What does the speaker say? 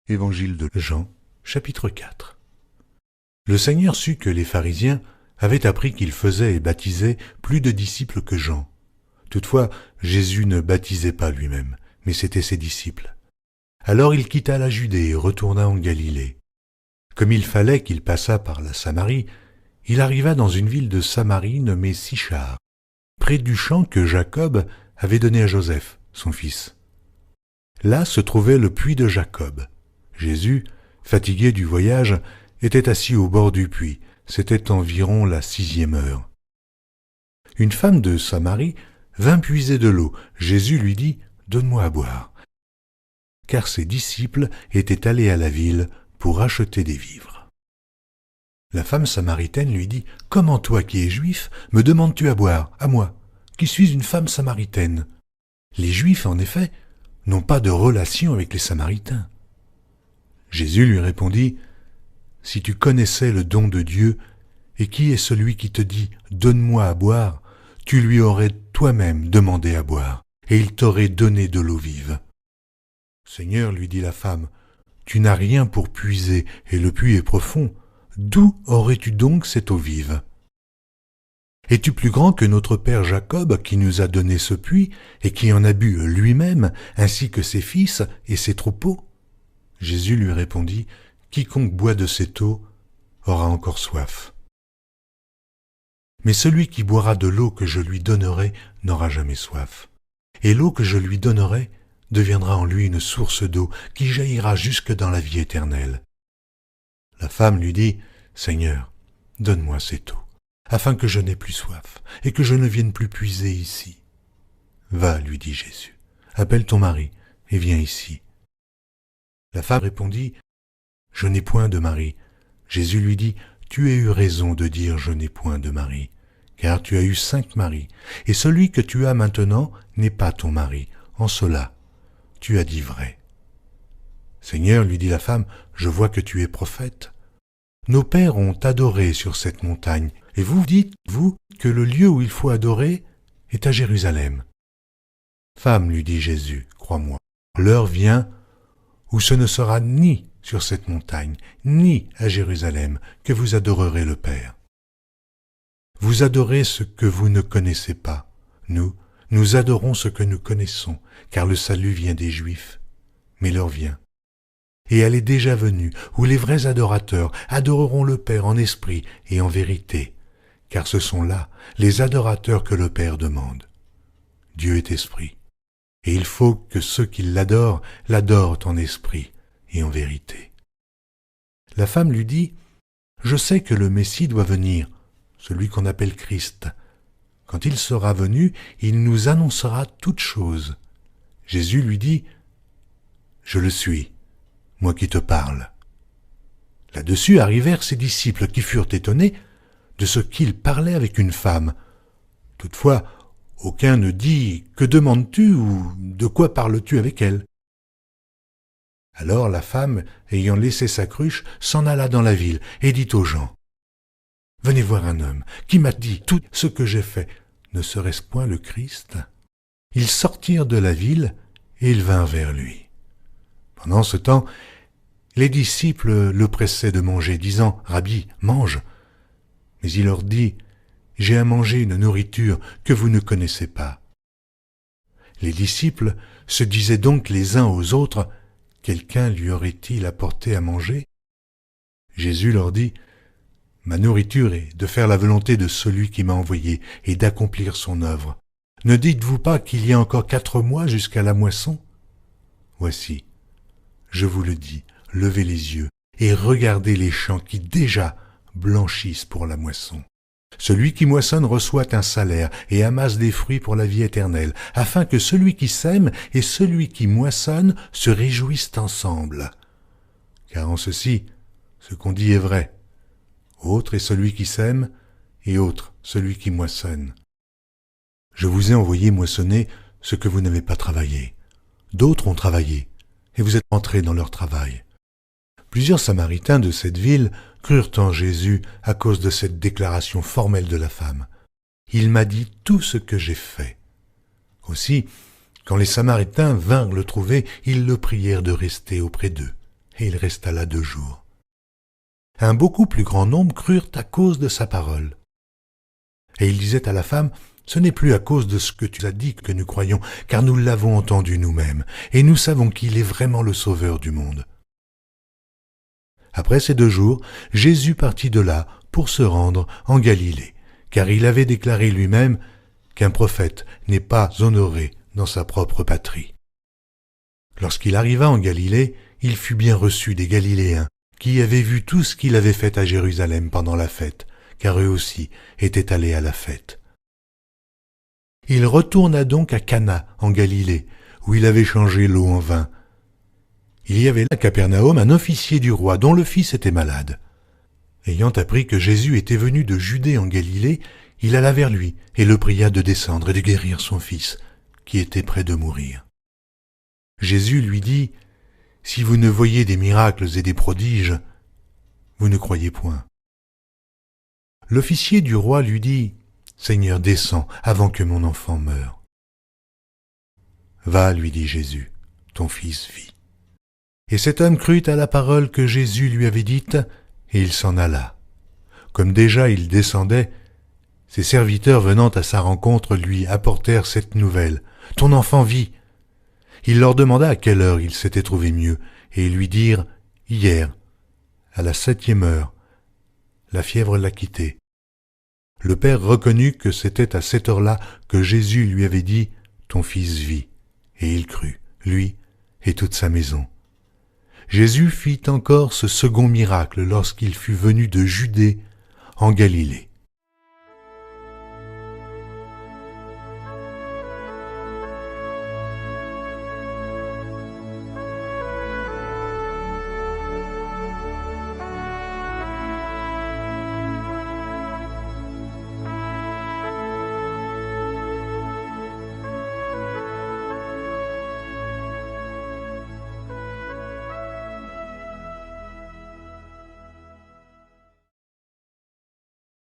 Évangile de Jean, chapitre 4. Le Seigneur sut que les pharisiens avaient appris qu'il faisait et baptisait plus de disciples que Jean. Toutefois, Jésus ne baptisait pas lui-même, mais c'étaient ses disciples. Alors il quitta la Judée et retourna en Galilée. Comme il fallait qu'il passât par la Samarie, il arriva dans une ville de Samarie nommée Sichar, près du champ que Jacob avait donné à Joseph, son fils. Là se trouvait le puits de Jacob. Jésus, fatigué du voyage, était assis au bord du puits. C'était environ la 6e heure. Une femme de Samarie vint puiser de l'eau. Jésus lui dit « Donne-moi à boire », car ses disciples étaient allés à la ville pour acheter des vivres. La femme samaritaine lui dit « Comment toi qui es juif, me demandes-tu à boire, à moi, qui suis une femme samaritaine ?» Les Juifs, en effet, n'ont pas de relation avec les Samaritains. Jésus lui répondit « Si tu connaissais le don de Dieu, et qui est celui qui te dit « Donne-moi à boire », tu lui aurais toi-même demandé à boire, et il t'aurait donné de l'eau vive. « Seigneur, lui dit la femme, tu n'as rien pour puiser, et le puits est profond. D'où aurais-tu donc cette eau vive ? Es-tu plus grand que notre père Jacob, qui nous a donné ce puits, et qui en a bu lui-même, ainsi que ses fils et ses troupeaux ?» Jésus lui répondit, « Quiconque boit de cette eau aura encore soif. Mais celui qui boira de l'eau que je lui donnerai n'aura jamais soif. Et l'eau que je lui donnerai deviendra en lui une source d'eau qui jaillira jusque dans la vie éternelle. » La femme lui dit, « Seigneur, donne-moi cette eau, afin que je n'aie plus soif, et que je ne vienne plus puiser ici. » « Va, lui dit Jésus, appelle ton mari, et viens ici. » La femme répondit, « Je n'ai point de mari. » Jésus lui dit, « Tu as eu raison de dire « Je n'ai point de mari », car tu as eu 5 maris, et celui que tu as maintenant n'est pas ton mari. En cela, tu as dit vrai. » « Seigneur, lui dit la femme, je vois que tu es prophète. Nos pères ont adoré sur cette montagne, et vous dites, vous, que le lieu où il faut adorer est à Jérusalem. Femme, lui dit Jésus, crois-moi, l'heure vient où ce ne sera ni sur cette montagne, ni à Jérusalem, que vous adorerez le Père. Vous adorez ce que vous ne connaissez pas. Nous adorons ce que nous connaissons, car le salut vient des Juifs. Mais l'heure vient, et elle est déjà venue, où les vrais adorateurs adoreront le Père en esprit et en vérité, car ce sont là les adorateurs que le Père demande. Dieu est esprit, et il faut que ceux qui l'adorent en esprit et en vérité. La femme lui dit, « Je sais que le Messie doit venir, celui qu'on appelle Christ. Quand il sera venu, il nous annoncera toutes choses. » Jésus lui dit, « Je le suis, moi qui te parle. » Là-dessus arrivèrent ses disciples qui furent étonnés de ce qu'il parlait avec une femme. Toutefois, aucun ne dit « Que demandes-tu » ou « De quoi parles-tu avec elle ?» Alors la femme, ayant laissé sa cruche, s'en alla dans la ville et dit aux gens « Venez voir un homme qui m'a dit tout ce que j'ai fait. Ne serait-ce point le Christ ?» Ils sortirent de la ville et ils vinrent vers lui. Pendant ce temps, les disciples le pressaient de manger, disant « Rabbi, mange !» Mais il leur dit « J'ai à manger une nourriture que vous ne connaissez pas. » Les disciples se disaient donc les uns aux autres « Quelqu'un lui aurait-il apporté à manger ?» Jésus leur dit « Ma nourriture est de faire la volonté de celui qui m'a envoyé et d'accomplir son œuvre. Ne dites-vous pas qu'il y a encore 4 mois jusqu'à la moisson ? Voici, je vous le dis, levez les yeux et regardez les champs qui déjà blanchissent pour la moisson. Celui qui moissonne reçoit un salaire et amasse des fruits pour la vie éternelle, afin que celui qui sème et celui qui moissonne se réjouissent ensemble. Car en ceci, ce qu'on dit est vrai. Autre est celui qui sème, et autre celui qui moissonne. Je vous ai envoyé moissonner ce que vous n'avez pas travaillé. D'autres ont travaillé, et vous êtes entrés dans leur travail. » Plusieurs Samaritains de cette ville crurent en Jésus à cause de cette déclaration formelle de la femme. « Il m'a dit tout ce que j'ai fait. » Aussi, quand les Samaritains vinrent le trouver, ils le prièrent de rester auprès d'eux. et il resta là 2 jours. Un beaucoup plus grand nombre crurent à cause de sa parole. Et il disait à la femme, « Ce n'est plus à cause de ce que tu as dit que nous croyons, car nous l'avons entendu nous-mêmes, et nous savons qu'il est vraiment le Sauveur du monde. » Après ces 2 jours, Jésus partit de là pour se rendre en Galilée, car il avait déclaré lui-même qu'un prophète n'est pas honoré dans sa propre patrie. Lorsqu'il arriva en Galilée, il fut bien reçu des Galiléens, qui avaient vu tout ce qu'il avait fait à Jérusalem pendant la fête, car eux aussi étaient allés à la fête. Il retourna donc à Cana, en Galilée, où il avait changé l'eau en vin. Il y avait là à Capernaum un officier du roi dont le fils était malade. Ayant appris que Jésus était venu de Judée en Galilée, il alla vers lui et le pria de descendre et de guérir son fils, qui était près de mourir. Jésus lui dit, « Si vous ne voyez des miracles et des prodiges, vous ne croyez point. » L'officier du roi lui dit, « Seigneur, descends avant que mon enfant meure. » « Va, lui dit Jésus, ton fils vit. » Et cet homme crut à la parole que Jésus lui avait dite, et il s'en alla. Comme déjà il descendait, ses serviteurs venant à sa rencontre lui apportèrent cette nouvelle, « Ton enfant vit. » Il leur demanda à quelle heure il s'était trouvé mieux, et ils lui dirent, « Hier, à la 7e heure, la fièvre l'a quitté. » Le père reconnut que c'était à cette heure-là que Jésus lui avait dit, « Ton fils vit. » Et il crut, lui et toute sa maison. Jésus fit encore ce second miracle lorsqu'il fut venu de Judée en Galilée.